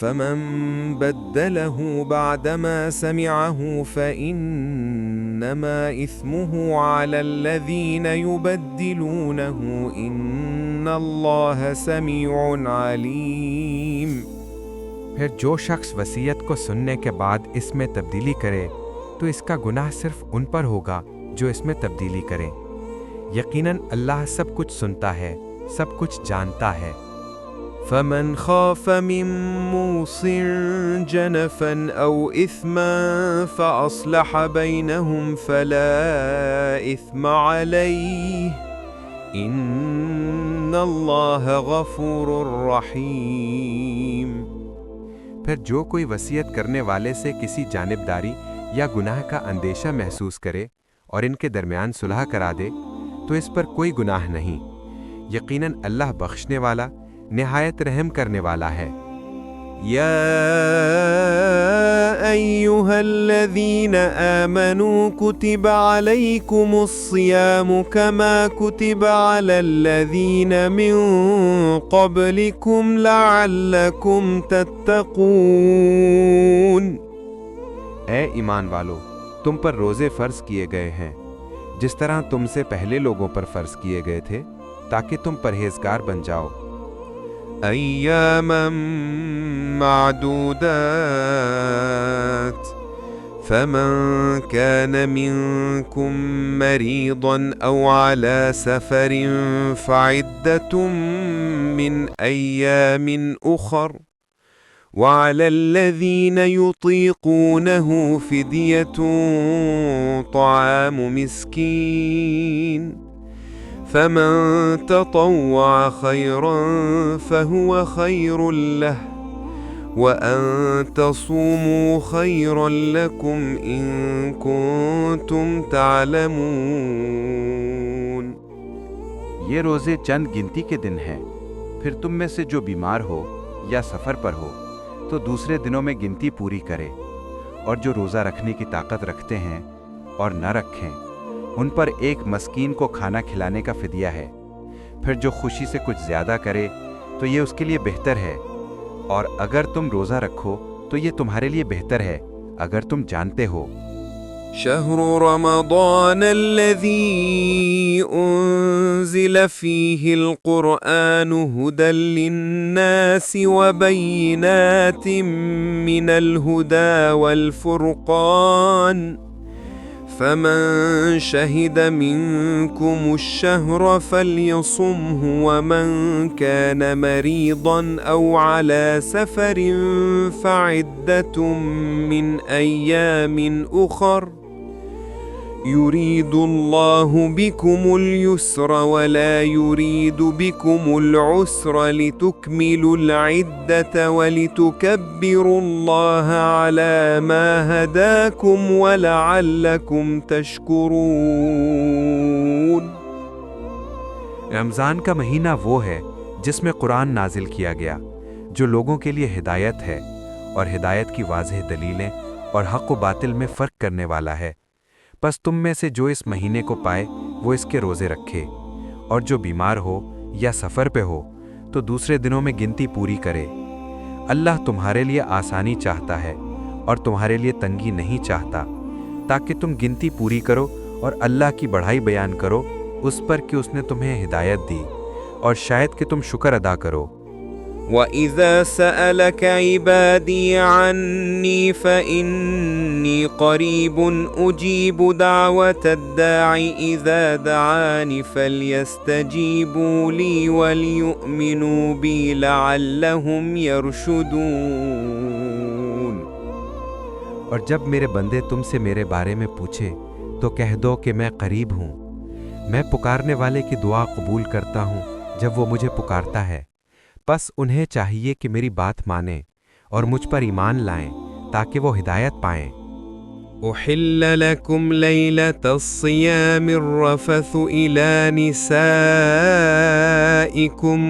فمن بدله بعدما سمعه فإنما إثمه على الذين يبدلونه إن الله سميع عليم۔ پھر جو شخص وصیت کو سننے کے بعد اس میں تبدیلی کرے تو اس کا گناہ صرف ان پر ہوگا جو اس میں تبدیلی کریں۔ یقیناً اللہ سب کچھ سنتا ہے، سب کچھ جانتا ہے۔ فمن خاف من موص جنفا أو إثما فأصلح بينهم فلا إثم عليه إن الله غفور رحيم۔ پھر جو کوئی وصیت کرنے والے سے کسی جانبداری یا گناہ کا اندیشہ محسوس کرے اور ان کے درمیان صلح کرا دے تو اس پر کوئی گناہ نہیں، یقیناً اللہ بخشنے والا نہایت رحم کرنے والا ہے۔ يا أيها الذين آمنوا كتب عليكم الصيام كما كتب على الذين من قبلكم لعلكم تتقون۔ اے ایمان والو، تم پر روزے فرض کیے گئے ہیں جس طرح تم سے پہلے لوگوں پر فرض کیے گئے تھے تاکہ تم پرہیزگار بن جاؤ۔ أياما معدودات فمن كان منكم مريضا أو على سفر فعدة من أيام أخر وعلى الذين يطيقونه فدية طعام مسكين فمن تطوع خيرا فهو خير له وأن تصوموا خيرا لكم إن كنتم تعلمون۔ یہ روزے چند گنتی کے دن ہیں، پھر تم میں سے جو بیمار ہو یا سفر پر ہو تو دوسرے دنوں میں گنتی پوری کرے، اور جو روزہ رکھنے کی طاقت رکھتے ہیں اور نہ رکھیں ان پر ایک مسکین کو کھانا کھلانے کا فدیہ ہے۔ پھر جو خوشی سے کچھ زیادہ کرے تو یہ اس کے لیے بہتر ہے، اور اگر تم روزہ رکھو تو یہ تمہارے لیے بہتر ہے اگر تم جانتے ہو۔ شهر رمضان الذي أنزل فيه القرآن هدى للناس وبينات من الهدى والفرقان فمن شهد منكم الشهر فليصمه ومن كان مريضا أو على سفر فعدة من أيام أخر يريد الله بكم اليسر ولا يريد بكم العسر لتكملوا العدة ولتكبروا الله على ما هداكم ولعلكم تشكرون۔ رمضان کا مہینہ وہ ہے جس میں قرآن نازل کیا گیا جو لوگوں کے لیے ہدایت ہے اور ہدایت کی واضح دلیلیں اور حق و باطل میں فرق کرنے والا ہے۔ پس تم میں سے جو اس مہینے کو پائے وہ اس کے روزے رکھے، اور جو بیمار ہو یا سفر پہ ہو تو دوسرے دنوں میں گنتی پوری کرے۔ اللہ تمہارے لیے آسانی چاہتا ہے اور تمہارے لیے تنگی نہیں چاہتا، تاکہ تم گنتی پوری کرو اور اللہ کی بڑائی بیان کرو اس پر کہ اس نے تمہیں ہدایت دی، اور شاید کہ تم شکر ادا کرو۔ وَإِذَا سَأَلَكَ عِبَادِي عَنِّي فَإِنِّي قَرِيبٌ أُجِيبُ دَعْوَةَ الدَّاعِ إِذَا دَعَانِ فَلْيَسْتَجِيبُوا لِي وَلْيُؤْمِنُوا بِي لَعَلَّهُمْ يَرْشُدُونَ۔ اور جب میرے بندے تم سے میرے بارے میں پوچھے تو کہہ دو کہ میں قریب ہوں، میں پکارنے والے کی دعا قبول کرتا ہوں جب وہ مجھے پکارتا ہے۔ بس انہیں چاہیے کہ میری بات مانیں اور مجھ پر ایمان لائیں تاکہ وہ ہدایت پائیں۔ أحل لكم ليلة الصيام الرفث إلى نسائكم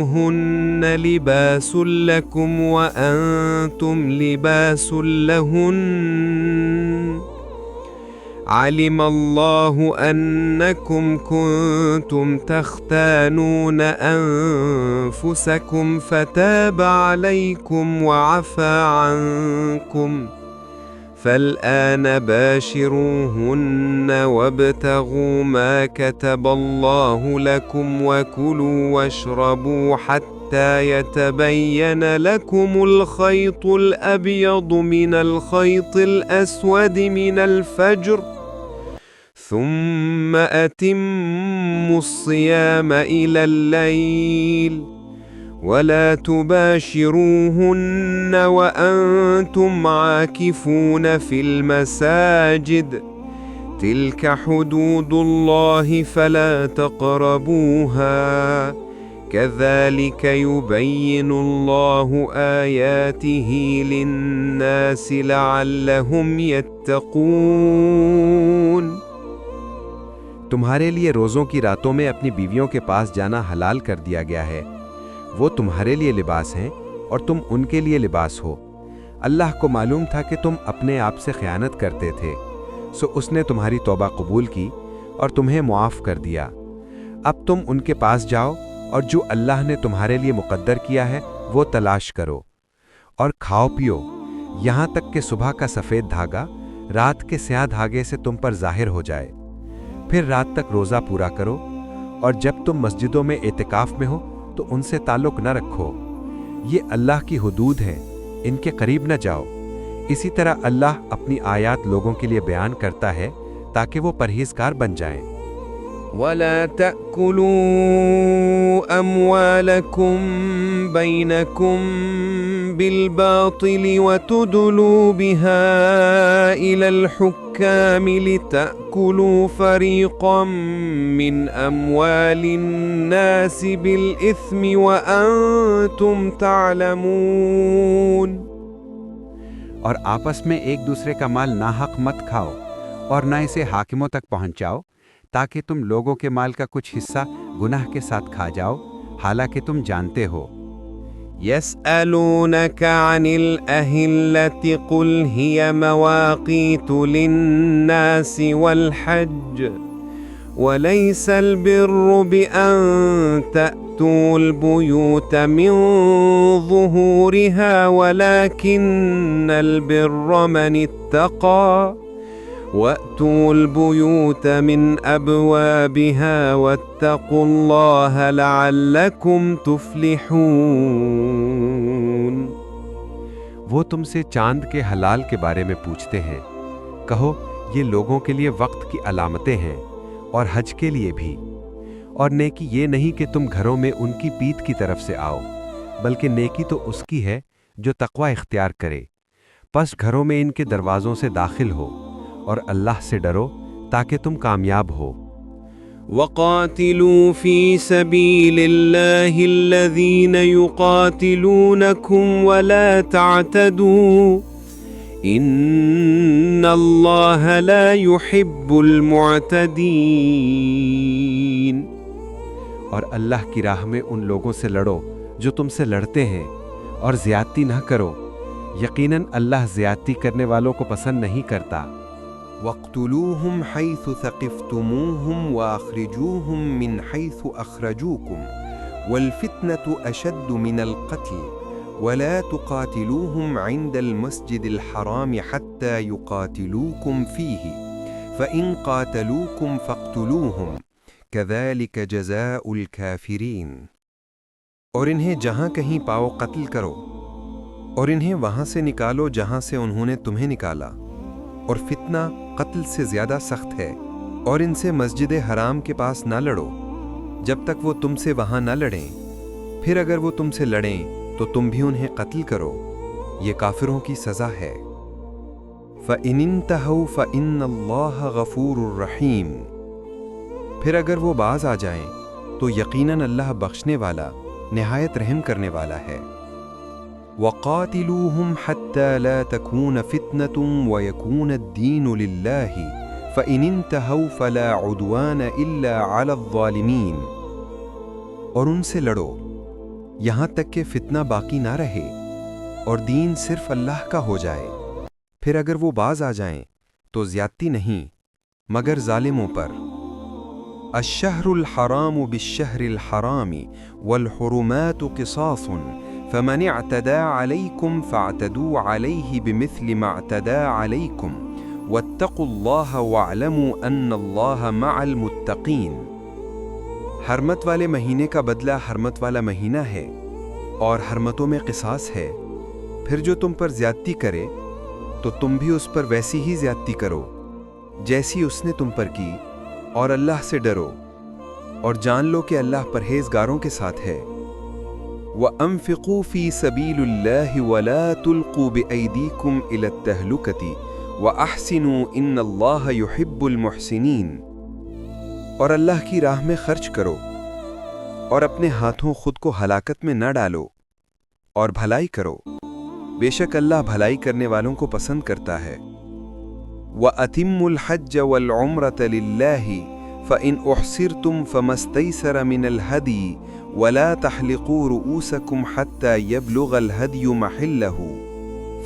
هن لباس لكم وأنتم لباس لهن علم الله أنكم كنتم تختانون أنفسكم فتاب عليكم وعفى عنكم فالآن باشروهن وابتغوا ما كتب الله لكم وكلوا واشربوا حتى يتبين لكم الخيط الأبيض من الخيط الأسود من الفجر ثم أتموا الصيام إلى الليل ولا تباشروهن وأنتم عاكفون في المساجد تلك حدود الله فلا تقربوها كذلك يبين الله آياته للناس لعلهم يتقون۔ تمہارے لیے روزوں کی راتوں میں اپنی بیویوں کے پاس جانا حلال کر دیا گیا ہے، وہ تمہارے لیے لباس ہیں اور تم ان کے لیے لباس ہو۔ اللہ کو معلوم تھا کہ تم اپنے آپ سے خیانت کرتے تھے، سو اس نے تمہاری توبہ قبول کی اور تمہیں معاف کر دیا۔ اب تم ان کے پاس جاؤ اور جو اللہ نے تمہارے لیے مقدر کیا ہے وہ تلاش کرو، اور کھاؤ پیو یہاں تک کہ صبح کا سفید دھاگا رات کے سیاہ دھاگے سے تم پر ظاہر ہو جائے، پھر رات تک روزہ پورا کرو، اور جب تم مسجدوں میں اعتکاف میں ہو تو ان سے تعلق نہ رکھو، یہ اللہ کی حدود ہیں، ان کے قریب نہ جاؤ۔ اسی طرح اللہ اپنی آیات لوگوں کے لیے بیان کرتا ہے تاکہ وہ پرہیزگار بن جائیں۔ ولا تأكلوا أموالكم بينكم بالباطل وتدلوا بها إلى الحكام لتأكلوا فريقا من أموال الناس بالإثم وأنتم تعلمون۔ اور آپس میں ایک دوسرے کا مال ناحق مت کھاؤ اور نہ اسے حاکموں تک پہنچاؤ تاکہ تم لوگوں کے مال کا کچھ حصہ گناہ کے ساتھ کھا جاؤ، حالانکہ تم جانتے ہو۔ يسألونك عن الأهلة قل هي مواقيت للناس والحج وليس البر بأن تأتوا البيوت من ظهورها ولكن البر من اتقى وَأْتُوا الْبُيُوتَ مِنْ أَبْوَابِهَا وَاتَّقُوا اللَّهَ لَعَلَّكُمْ تُفْلِحُونَ۔ وہ تم سے چاند کے حلال کے بارے میں پوچھتے ہیں، کہو یہ لوگوں کے لیے وقت کی علامتیں ہیں اور حج کے لیے بھی، اور نیکی یہ نہیں کہ تم گھروں میں ان کی پیٹھ کی طرف سے آؤ، بلکہ نیکی تو اس کی ہے جو تقوی اختیار کرے، پس گھروں میں ان کے دروازوں سے داخل ہو اور اللہ سے ڈرو تاکہ تم کامیاب ہو۔ وَقَاتِلُوا فِي سَبِيلِ اللَّهِ الَّذِينَ يُقَاتِلُونَكُمْ وَلَا تَعْتَدُوا إِنَّ اللَّهَ لَا يُحِبُّ الْمُعْتَدِينَ۔ اور اللہ کی راہ میں ان لوگوں سے لڑو جو تم سے لڑتے ہیں، اور زیادتی نہ کرو، یقیناً اللہ زیادتی کرنے والوں کو پسند نہیں کرتا۔ وَاقْتُلُوهُمْ حَيْثُ ثَقِفْتُمُوهُمْ وَأَخْرِجُوهُمْ مِنْ حَيْثُ أَخْرَجُوكُمْ وَالْفِتْنَةُ أَشَدُّ مِنَ الْقَتْلِ وَلَا تُقَاتِلُوهُمْ عِنْدَ الْمَسْجِدِ الْحَرَامِ حَتَّى يُقَاتِلُوكُمْ فِيهِ فَإِنْ قَاتَلُوكُمْ فَاقْتُلُوهُمْ كَذَلِكَ جَزَاءُ الْكَافِرِينَ۔ اور انہیں جہاں کہیں پاؤ قتل کرو، اور انہیں وہاں سے نکالو جہاں سے انہوں نے تمہیں نکالا، اور فتنہ قتل سے زیادہ سخت ہے، اور ان سے مسجد حرام کے پاس نہ لڑو جب تک وہ تم سے وہاں نہ لڑیں، پھر اگر وہ تم سے لڑیں تو تم بھی انہیں قتل کرو، یہ کافروں کی سزا ہے۔ فَإِنِ انْتَهَوْا فَإِنَّ اللَّهَ غَفُورٌ رَحِيمٌ۔ پھر اگر وہ باز آ جائیں تو یقیناً اللہ بخشنے والا نہایت رحم کرنے والا ہے۔ وَقَاتِلُوهُمْ حَتَّى لَا تَكُونَ فِتْنَةٌ وَيَكُونَ الدِّينُ لِلَّهِ فَإِنِ انْتَهَوْا فَلَا عُدْوَانَ إِلَّا عَلَى الظَّالِمِينَ۔ اور ان سے لڑو یہاں تک کہ فتنہ باقی نہ رہے اور دین صرف اللہ کا ہو جائے، پھر اگر وہ باز آ جائیں تو زیادتی نہیں، مگر ظالموں پر۔ الشہر الحرام بالشہر الحرام والحرمات قصاص فمن اعتدى عليكم فاعتدوا عليه بمثل ما اعتدى عليكم واتقوا الله واعلموا ان الله مع المتقين۔ حرمت والے مہینے کا بدلہ حرمت والا مہینہ ہے اور حرمتوں میں قصاص ہے۔ پھر جو تم پر زیادتی کرے تو تم بھی اس پر ویسی ہی زیادتی کرو جیسی اس نے تم پر کی، اور اللہ سے ڈرو اور جان لو کہ اللہ پرہیزگاروں کے ساتھ ہے۔ وَأَنفِقُوا فِي سَبِيلِ اللَّهِ وَلَا تُلْقُوا بِأَيْدِيكُمْ إِلَى التَّهْلُكَةِ وَأَحْسِنُوا إِنَّ اللَّهَ يُحِبُّ الْمُحْسِنِينَ۔ اور اللہ کی راہ میں خرچ کرو اور اپنے ہاتھوں خود کو ہلاکت میں نہ ڈالو، اور بھلائی کرو، بے شک اللہ بھلائی کرنے والوں کو پسند کرتا ہے۔ وَأَتِمُّوا الْحَجَّ وَالْعُمْرَةَ لِلَّهِ فَإِنْ أُحْصِرْتُمْ فَمَا اسْتَيْسَرَ مِنَ الْهَدْيِ وَلَا تَحْلِقُوا رُؤُوسَكُمْ حَتَّى يَبْلُغَ الْهَدْيُ مَحِلَّهُ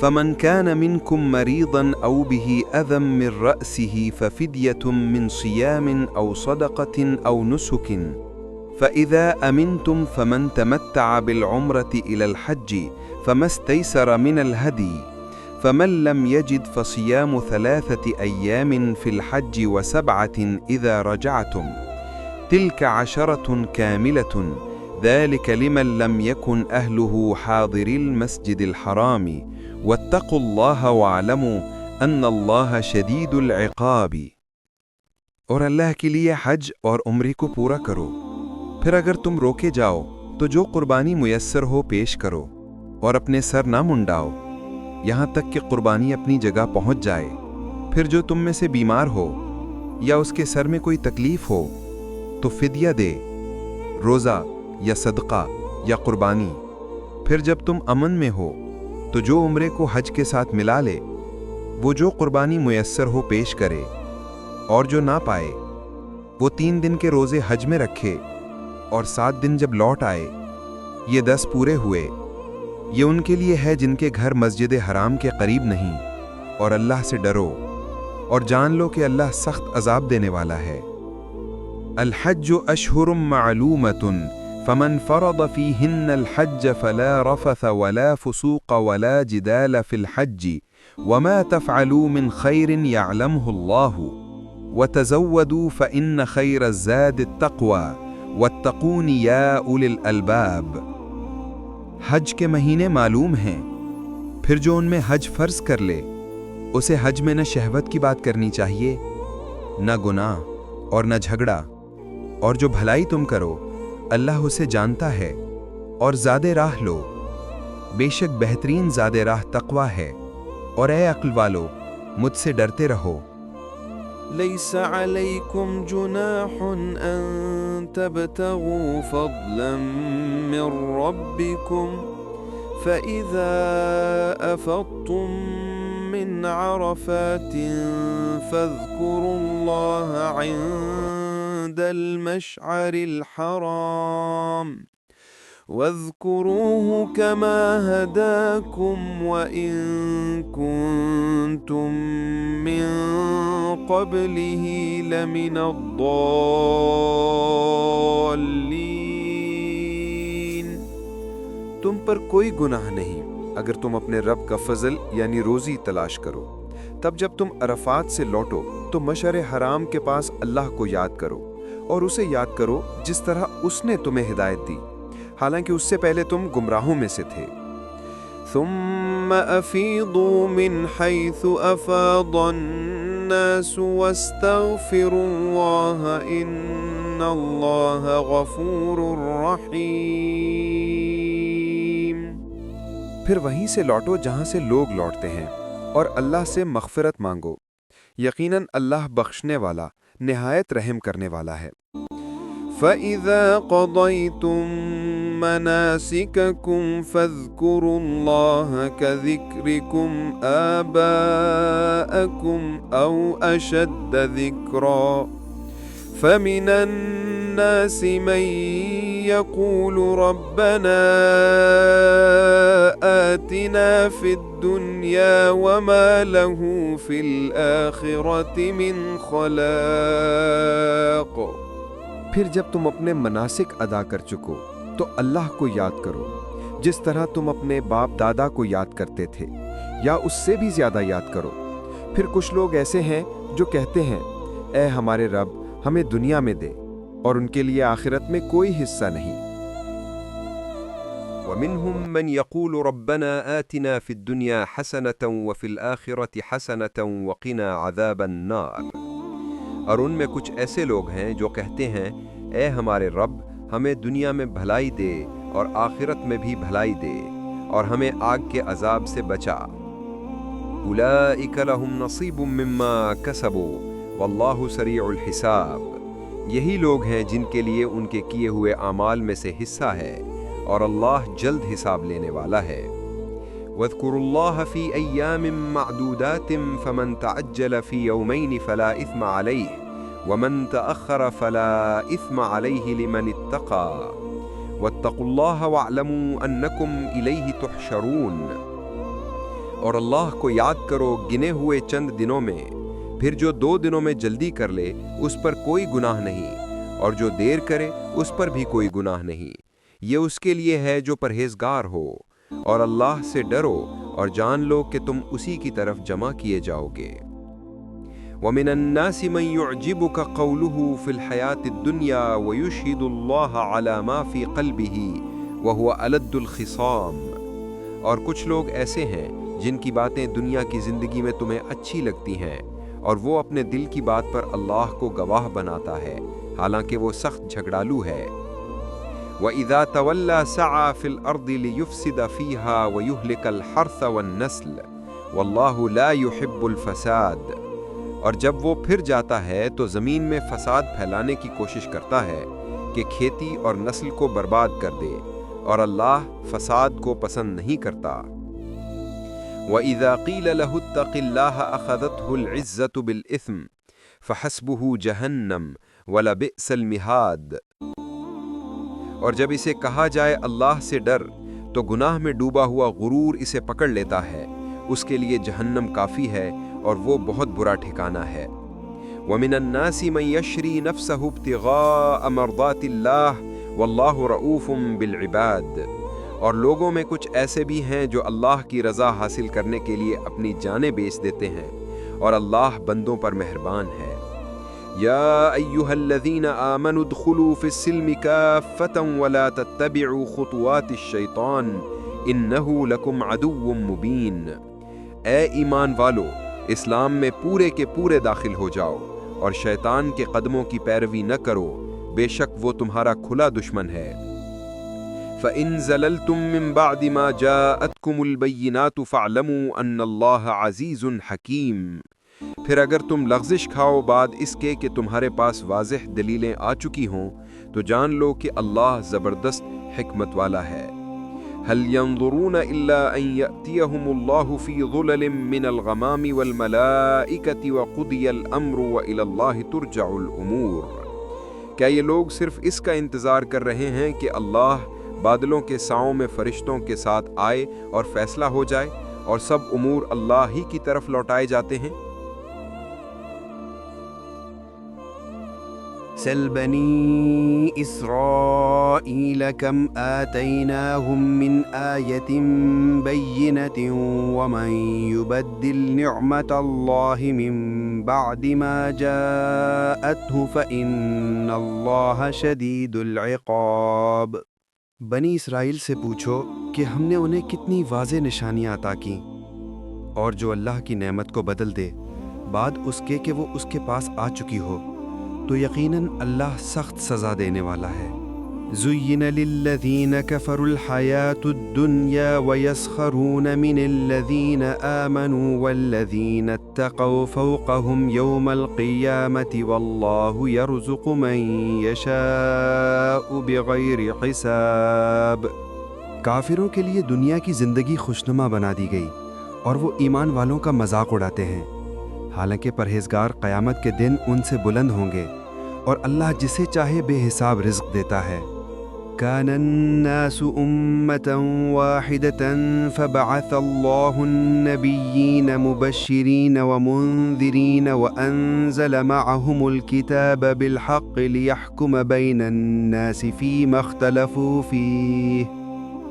فَمَنْ كَانَ مِنْكُمْ مَرِيضًا أَوْ بِهِ أَذًى مِنْ رَأْسِهِ فَفِدْيَةٌ مِنْ صِيَامٍ أَوْ صَدَقَةٍ أَوْ نُسُكٍ فَإِذَا أَمِنْتُمْ فَمَنْ تَمَتَّعَ بِالْعُمْرَةِ إِلَى الْحَجِّ فَمَا اسْتَيْسَرَ مِنَ الْهَدْيِ فَمَنْ لَمْ يَجِدْ فَصِيَامُ 3 أَيَّامٍ فِي الْحَجِّ و7 إِذَا رَجَعْتُمْ تِلْكَ 10 كَامِلَةٌ ذَلِكَ لِمَنْ لَمْ يَكُنْ أَهْلُهُ حَاضِرِي الْمَسْجِدِ الْحَرَامِ وَاتَّقُوا اللَّهَ وَاعْلَمُوا أَنَّ اللَّهَ شَدِيدُ الْعِقَابِ۔ اور اللہ کے لیے حج اور عمرے کو پورا کرو، پھر اگر تم روکے جاؤ تو جو قربانی میسر ہو پیش کرو، اور اپنے سر نہ منڈاؤ یہاں تک کہ قربانی اپنی جگہ پہنچ جائے۔ پھر جو تم میں سے بیمار ہو یا اس کے سر میں کوئی تکلیف ہو تو فدیہ دے، روزہ یا صدقہ یا قربانی۔ پھر جب تم امن میں ہو تو جو عمرے کو حج کے ساتھ ملا لے وہ جو قربانی میسر ہو پیش کرے، اور جو نہ پائے وہ 3 دن کے روزے حج میں رکھے، اور 7 دن جب لوٹ آئے۔ یہ 10 پورے ہوئے۔ یہ ان کے لیے ہے جن کے گھر مسجد حرام کے قریب نہیں، اور اللہ سے ڈرو اور جان لو کہ اللہ سخت عذاب دینے والا ہے۔ الحج اشہر معلومۃ فمن فرض فیہن الحج فلا رفث ولا فسوق ولا جدال فی الحج وما تفعلوا من خیر یعلمہ اللہ وتزودوا فإن خیر الزاد التقوی واتقون یا اولی الالباب۔ حج کے مہینے معلوم ہیں، پھر جو ان میں حج فرض کر لے اسے حج میں نہ شہوت کی بات کرنی چاہیے، نہ گناہ اور نہ جھگڑا، اور جو بھلائی تم کرو اللہ اسے جانتا ہے، اور زاد راہ لو، بے شک بہترین زاد راہ تقوی ہے، اور اے عقل والو مجھ سے ڈرتے رہو۔ ليس عليكم جناح أن تبتغوا فضلا من ربكم فإذا أفضتم من عرفات فاذكروا الله عند المشعر الحرام واذكروه كما هداكم وإن كنتم من قبله لمن الضالين۔ تم پر کوئی گناہ نہیں اگر تم اپنے رب کا فضل یعنی روزی تلاش کرو، تب جب تم عرفات سے لوٹو تو مشعر حرام کے پاس اللہ کو یاد کرو، اور اسے یاد کرو جس طرح اس نے تمہیں ہدایت دی، حالانکہ اس سے پہلے تم گمراہوں میں سے تھے۔ ثم أفيضوا من حيث أفاض الناس واستغفروا الله إن الله غفور رحيم۔ پھر وہیں سے لوٹو جہاں سے لوگ لوٹتے ہیں، اور اللہ سے مغفرت مانگو، یقیناً اللہ بخشنے والا نہایت رحم کرنے والا ہے۔ فَإِذَا قَضَيْتُم مَّنَاسِكَكُمْ فَاذْكُرُوا اللَّهَ كَذِكْرِكُمْ آبَاءَكُمْ أَوْ أَشَدَّ ذِكْرًا فَمِنَ النَّاسِ مَن يقول ربنا آتنا في الدنيا وما له في الآخرة من خلاق۔ پھر جب تم اپنے مناسک ادا کر چکو تو اللہ کو یاد کرو جس طرح تم اپنے باپ دادا کو یاد کرتے تھے یا اس سے بھی زیادہ یاد کرو۔ پھر کچھ لوگ ایسے ہیں جو کہتے ہیں اے ہمارے رب ہمیں دنیا میں دے، اور ان کے لیے آخرت میں کوئی حصہ نہیں۔ ومنهم من يقول ربنا آتنا في الدنيا حسنة وفي الآخرة حسنة وقنا عذاب النار۔ اور ان میں کچھ ایسے لوگ ہیں جو کہتے ہیں اے ہمارے رب ہمیں دنیا میں بھلائی دے اور آخرت میں بھی بھلائی دے اور ہمیں آگ کے عذاب سے بچا۔ اولئک لهم نصیب مما کسبوا واللہ سریع الحساب۔ یہی لوگ ہیں جن کے لیے ان کے کیے ہوئے اعمال میں سے حصہ ہے اور اللہ جلد حساب لینے والا ہے۔ وَاذْكُرُوا اللَّهَ فِي أَيَّامٍ مَّعْدُودَاتٍ فَمَن تَعَجَّلَ فِي يَوْمَيْنِ فَلَا إِثْمَ عَلَيْهِ وَمَن تَأَخَّرَ فَلَا إِثْمَ عَلَيْهِ لِمَنِ اتَّقَى وَاتَّقُوا اللَّهَ وَاعْلَمُوا أَنَّكُمْ إِلَيْهِ تُحْشَرُونَ۔ اور اللہ کو یاد کرو گنے ہوئے چند دنوں میں، پھر جو 2 دنوں میں جلدی کر لے اس پر کوئی گناہ نہیں، اور جو دیر کرے اس پر بھی کوئی گناہ نہیں۔ یہ اس کے لیے ہے جو پرہیزگار ہو، اور اللہ سے ڈرو اور جان لو کہ تم اسی کی طرف جمع کیے جاؤ گے۔ وَمِنَ النَّاسِ مَن يُعْجِبُكَ قَوْلُهُ فِي الْحَيَاةِ الدُّنْيَا وَيُشْهِدُ اللَّهَ عَلَى مَا فِي قَلْبِهِ وَهُوَ أَلَدُّ الْخِصَامِ۔ اور کچھ لوگ ایسے ہیں جن کی باتیں دنیا کی زندگی میں تمہیں اچھی لگتی ہیں، اور وہ اپنے دل کی بات پر اللہ کو گواہ بناتا ہے حالانکہ وہ سخت جھگڑالو ہے۔ وَإِذَا تَوَلَّى سَعَى فِي الْأَرْضِ لِيُفْسِدَ فِيهَا وَيُهْلِكَ الْحَرْثَ وَالنَّسْلَ وَاللَّهُ لَا يُحِبُّ الْفَسَادَ۔ اور جب وہ پھر جاتا ہے تو زمین میں فساد پھیلانے کی کوشش کرتا ہے کہ کھیتی اور نسل کو برباد کر دے، اور اللہ فساد کو پسند نہیں کرتا۔ وَإِذَا قِيلَ لَهُ اتَّقِ اللَّهَ أَخَذَتْهُ الْعِزَّةُ بِالْإِثْمِ فَحَسْبُهُ جَهَنَّمُ وَلَبِئْسَ الْمِهَادُ۔ اور جب اسے کہا جائے اللہ سے ڈر تو گناہ میں ڈوبا ہوا غرور اسے پکڑ لیتا ہے، اس کے لیے جہنم کافی ہے اور وہ بہت برا ٹھکانہ ہے۔ وَمِنَ النَّاسِ مَن يَشْرِي نَفْسَهُ ابْتِغَاءَ مَرْضَاتِ اللَّهِ وَاللَّهُ رَءُوفٌ بِالْعِبَادِ۔ اور لوگوں میں کچھ ایسے بھی ہیں جو اللہ کی رضا حاصل کرنے کے لیے اپنی جانیں بیچ دیتے ہیں، اور اللہ بندوں پر مہربان ہے۔ یا ایھا الذین آمنوا ادخلوا فی السلم کافۃ ولا تتبعوا خطوات الشیطان انہ لکم عدو مبین۔ اے ایمان والو، اسلام میں پورے کے پورے داخل ہو جاؤ اور شیطان کے قدموں کی پیروی نہ کرو، بے شک وہ تمہارا کھلا دشمن ہے۔ فَإِن زَلَلْتُم مِّن بَعْدِ مَا جَاءَتْكُمُ الْبَيِّنَاتُ فَاعْلَمُوا أَنَّ اللَّهَ عَزِيزٌ حَكِيمٌ۔ پھر اگر تم لغزش کھاؤ بعد اس کے کہ تمہارے پاس واضح دلیلیں آ چکی ہوں تو جان لو کہ اللہ زبردست حکمت والا ہے۔ هل ينظرون إلا أن يأتيهم الله في ظلل من الغمام والملائكة وقضي الأمر وإلى الله ترجع الأمور۔ کیا یہ لوگ صرف اس کا انتظار کر رہے ہیں کہ اللہ بادلوں کے ساؤں میں فرشتوں کے ساتھ آئے اور فیصلہ ہو جائے اور سب امور اللہ ہی کی طرف لوٹائے جاتے ہیں؟ سل بنی اسرائیل کم آتیناہم من آیت بینۃ ومن یبدل نعمت اللہ من بعد ما جاءتہ فإن اللہ شدید العقاب۔ بنی اسرائیل سے پوچھو کہ ہم نے انہیں کتنی واضح نشانیاں عطا کیں، اور جو اللہ کی نعمت کو بدل دے بعد اس کے کہ وہ اس کے پاس آ چکی ہو تو یقیناً اللہ سخت سزا دینے والا ہے۔ زُيِّنَ لِلَّذِينَ كَفَرُوا الْحَيَاةُ الدُّنْيَا وَيَسْخَرُونَ مِنَ الَّذِينَ آمَنُوا وَالَّذِينَ اتَّقَوْا فَوْقَهُمْ يَوْمَ الْقِيَامَةِ وَاللَّهُ يَرْزُقُ مَن يَشَاءُ بِغَيْرِ حِسَابٍ۔ کافروں کے لیے دنیا کی زندگی خوشنما بنا دی گئی اور وہ ایمان والوں کا مذاق اڑاتے ہیں، حالانکہ پرہیزگار قیامت کے دن ان سے بلند ہوں گے، اور اللہ جسے چاہے بے حساب رزق دیتا ہے۔ كان الناس أمة واحدة فبعث الله النبيين مبشرين ومنذرين وأنزل معهم الكتاب بالحق ليحكم بين الناس فيما اختلفوا فيه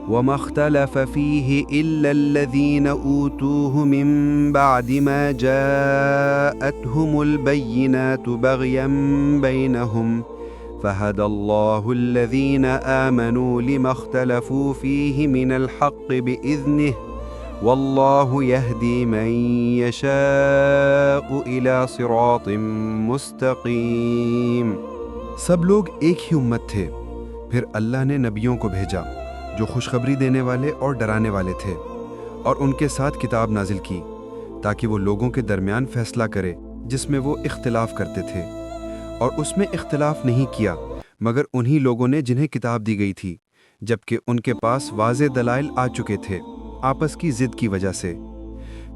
وما اختلف فيه إلا الذين أوتوه من بعد ما جاءتهم البينات بغيا بينهم فهدى الله الذين آمنوا لما اختلفوا فيه من الحق بإذنه والله يهدي من يشاء إلى صراط مستقيم۔ سب لوگ ایک ہی امت تھے، پھر اللہ نے نبیوں کو بھیجا جو خوشخبری دینے والے اور ڈرانے والے تھے، اور ان کے ساتھ کتاب نازل کی تاکہ وہ لوگوں کے درمیان فیصلہ کرے جس میں وہ اختلاف کرتے تھے، اور اس میں اختلاف نہیں کیا مگر انہی لوگوں نے جنہیں کتاب دی گئی تھی، جبکہ ان کے پاس واضح دلائل آ چکے تھے آپس کی ضد کی وجہ سے۔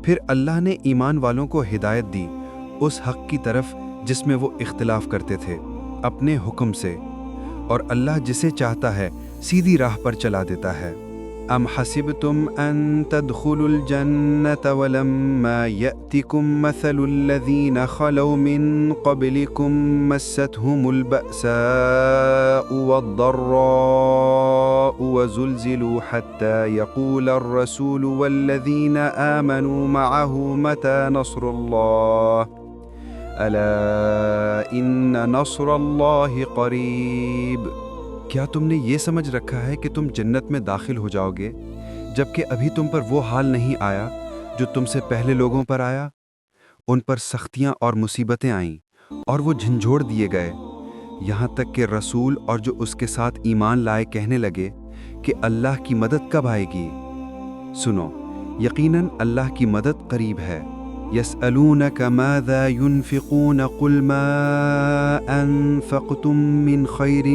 پھر اللہ نے ایمان والوں کو ہدایت دی اس حق کی طرف جس میں وہ اختلاف کرتے تھے اپنے حکم سے، اور اللہ جسے چاہتا ہے سیدھی راہ پر چلا دیتا ہے۔ ام حسبتم ان تدخلوا الجنة ولما يأتكم مثل الذين خلوا من قبلكم مستهم البأساء والضراء وزلزلوا حتى يقول الرسول والذين آمنوا معه متى نصر الله ألا إن نصر الله قريب۔ کیا تم نے یہ سمجھ رکھا ہے کہ تم جنت میں داخل ہو جاؤ گے جبکہ ابھی تم پر وہ حال نہیں آیا جو تم سے پہلے لوگوں پر آیا؟ ان پر سختیاں اور مصیبتیں آئیں اور وہ جھنجھوڑ دیے گئے، یہاں تک کہ رسول اور جو اس کے ساتھ ایمان لائے کہنے لگے کہ اللہ کی مدد کب آئے گی؟ سنو، یقیناً اللہ کی مدد قریب ہے۔ يسألونك ماذا ينفقون قل ما أنفقتم من خير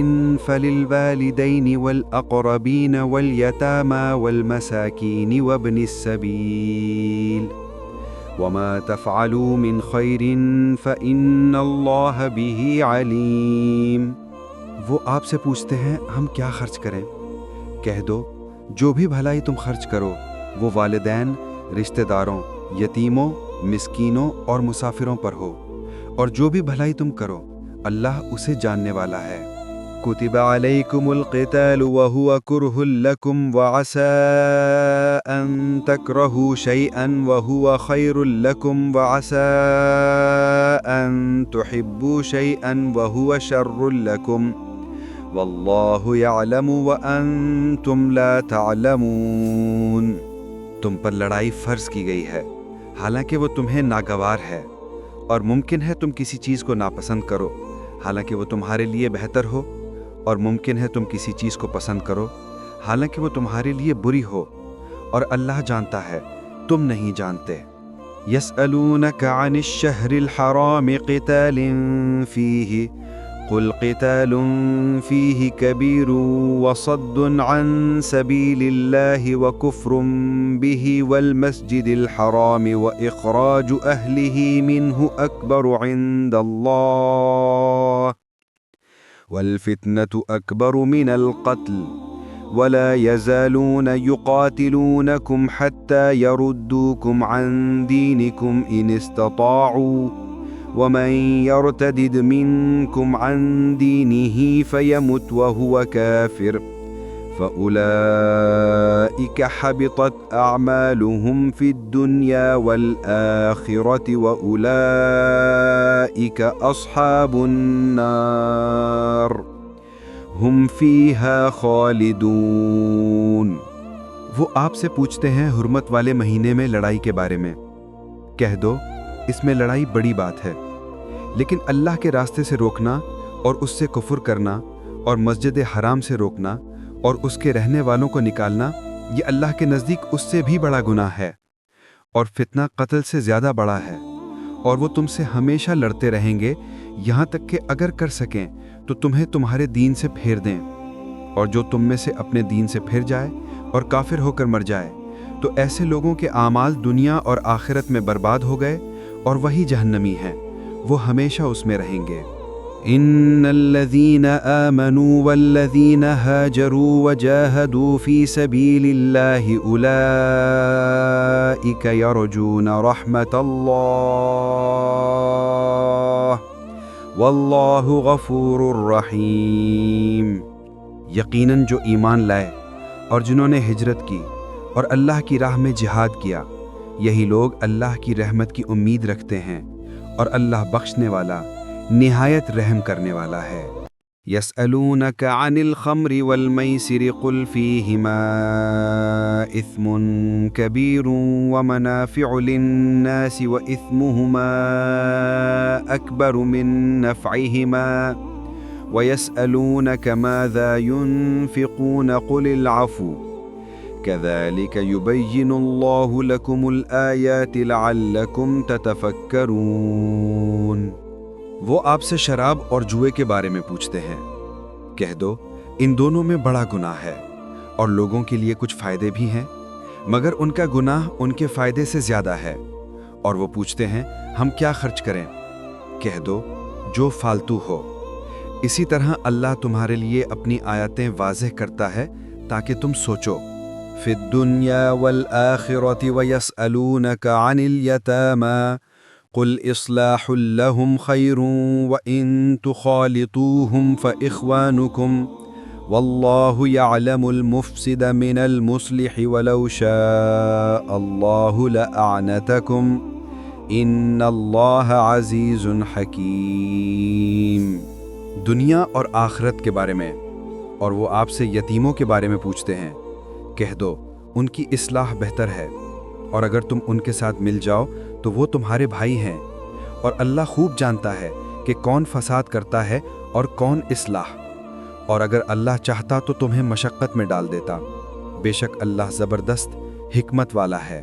فللوالدين والأقربين واليتامى والمساكين وابن السبيل وما تفعلوا من خير فإن الله به عليم۔ وہ آپ سے پوچھتے ہیں ہم کیا خرچ کریں؟ کہہ دو جو بھی بھلائی تم خرچ کرو وہ والدین، رشتہ داروں، یتیموں، مسکینوں اور مسافروں پر ہو، اور جو بھی بھلائی تم کرو اللہ اسے جاننے والا ہے۔ كتب عليكم القتال وهو كره لكم وعسى أن تكرهوا شيئا وهو خير لكم وعسى أن تحبوا شيئا وهو شر لكم والله يعلم وأنتم لا تعلمون۔ تم پر لڑائی فرض کی گئی ہے حالانکہ وہ تمہیں ناگوار ہے، اور ممکن ہے تم کسی چیز کو ناپسند کرو حالانکہ وہ تمہارے لیے بہتر ہو، اور ممکن ہے تم کسی چیز کو پسند کرو حالانکہ وہ تمہارے لیے بری ہو، اور اللہ جانتا ہے تم نہیں جانتے۔ يسألونك عن الشهر الحرام قتال فيه قل قتال فيه كبير وصد عن سبيل الله وكفر به والمسجد الحرام وإخراج أهله منه أكبر عند الله والفتنة أكبر من القتل ولا يزالون يقاتلونكم حتى يردوكم عن دينكم إن استطاعوا ومن يرتدد منكم عن دينه فيمت وهو كافر فأولئك حبطت أعمالهم في الدنيا والآخرة وأولئك أصحاب النار هم فيها خالدون۔ وہ آپ سے پوچھتے ہیں حرمت والے مہینے میں لڑائی کے بارے میں، کہہ دو اس میں لڑائی بڑی بات ہے، لیکن اللہ کے راستے سے روکنا اور اس سے کفر کرنا اور مسجد حرام سے روکنا اور اس کے رہنے والوں کو نکالنا یہ اللہ کے نزدیک اس سے بھی بڑا گناہ ہے، اور فتنہ قتل سے زیادہ بڑا ہے، اور وہ تم سے ہمیشہ لڑتے رہیں گے یہاں تک کہ اگر کر سکیں تو تمہیں تمہارے دین سے پھیر دیں، اور جو تم میں سے اپنے دین سے پھر جائے اور کافر ہو کر مر جائے تو ایسے لوگوں کے اعمال دنیا اور آخرت میں برباد ہو گئے اور وہی جہنمی ہیں، وہ ہمیشہ اس میں رہیں گے۔ إن الذين آمنوا والذين هاجروا وجاهدوا في سبيل الله أولئك يرجون رحمة الله والله غفور رحيم۔ یقیناً جو ایمان لائے اور جنہوں نے ہجرت کی اور اللہ کی راہ میں جہاد کیا، یہی لوگ اللہ کی رحمت کی امید رکھتے ہیں، اور اللہ بخشنے والا نہایت رحم کرنے والا ہے۔ يسألونك عن الخمر والميسر قل فيهما إثم كبير ومنافع للناس وإثمهما أكبر من نفعهما ويسألونك ماذا ينفقون قل العفو كذلك يبين الله لكم الآيات لعلكم تتفكرون۔ وہ آپ سے شراب اور جوئے کے بارے میں پوچھتے ہیں، کہہ دو ان دونوں میں بڑا گناہ ہے، اور لوگوں کے لیے کچھ فائدے بھی ہیں، مگر ان کا گناہ ان کے فائدے سے زیادہ ہے، اور وہ پوچھتے ہیں ہم کیا خرچ کریں؟ کہہ دو جو فالتو ہو۔ اسی طرح اللہ تمہارے لیے اپنی آیاتیں واضح کرتا ہے تاکہ تم سوچو۔ في الدنيا والآخرة ويسألونك عن اليتامى قل إصلاح لهم خير وإن تخالطوهم فإخوانكم والله يعلم المفسد من المصلح ولو شاء الله لأعنتكم إن الله عزيز حكيم۔ دنیا اور آخرت کے بارے میں، اور وہ آپ سے یتیموں کے بارے میں پوچھتے ہیں، کہہ دو ان کی اصلاح بہتر ہے، اور اگر تم ان کے ساتھ مل جاؤ تو وہ تمہارے بھائی ہیں، اور اللہ خوب جانتا ہے کہ کون فساد کرتا ہے اور کون اصلاح، اور اگر اللہ چاہتا تو تمہیں مشقت میں ڈال دیتا، بے شک اللہ زبردست حکمت والا ہے۔